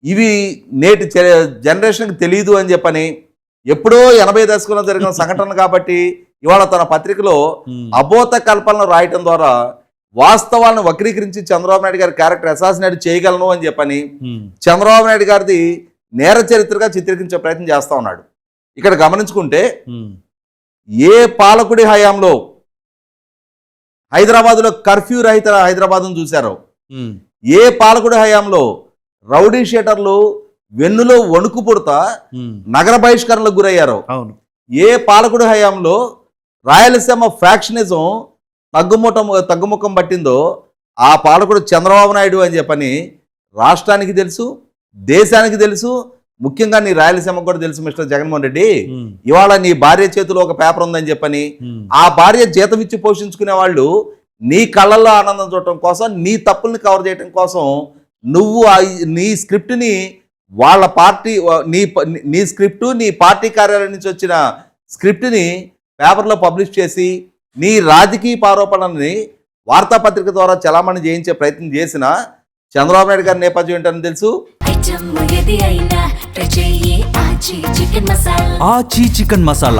ఇవి నేటి జనరేషన్కి తెలియదు అని చెప్పని, ఎప్పుడో 80 దశకంలో జరిగిన సంఘటన కాబట్టి ఇవాళ తన పత్రికలో అబోధ కల్పనలు రాయటం ద్వారా వాస్తవాలను వక్రీకరించి చంద్రబాబు నాయుడు గారి క్యారెక్టర్ అసాసినేట్ చేయగలను అని చెప్పని చంద్రబాబు నాయుడు గారిది నేర చరిత్రగా చిత్రీకరించే ప్రయత్నం చేస్తా ఉన్నాడు. ఇక్కడ గమనించుకుంటే ఏ పాలకుడి హయాంలో హైదరాబాద్లో కర్ఫ్యూ రహిత హైదరాబాద్ను చూశారో, ఏ పాలకుడి హయాంలో రౌడీ షీటర్లు వెన్నులో వణుకు పుడతా నగర బహిష్కరణలకు గురయ్యారో, ఏ పాలకుడి హయాంలో రాయలసీమ ఫ్యాక్షనిజం తగ్గుముఖం పట్టిందో ఆ పాలకుడు చంద్రబాబు నాయుడు అని చెప్పని రాష్ట్రానికి తెలుసు, దేశానికి తెలుసు, ముఖ్యంగా నీ రాయలసీమకు కూడా తెలుసు. మిస్టర్ జగన్మోహన్ రెడ్డి, ఇవాళ నీ భార్య చేతిలో ఒక పేపర్ ఉందని చెప్పని ఆ భార్య జీతం ఇచ్చి పోషించుకునే వాళ్ళు నీ కళ్ళల్లో ఆనందం చూడటం కోసం, నీ తప్పుల్ని కవర్ చేయడం కోసం నువ్వు నీ స్క్రిప్ట్ని వాళ్ళ పార్టీ నీ స్క్రిప్టు నీ పార్టీ కార్యాలయం నుంచి వచ్చిన స్క్రిప్ట్ని పేపర్లో పబ్లిష్ చేసి నీ రాజకీయ ఆరోపణలని వార్తాపత్రిక ద్వారా చలామణి చేయించే ప్రయత్నం చేసిన చంద్రబాబు నాయుడు గారి నేపథ్యం ఏంటని తెలుసు. ఆచి చికెన్ మసాలా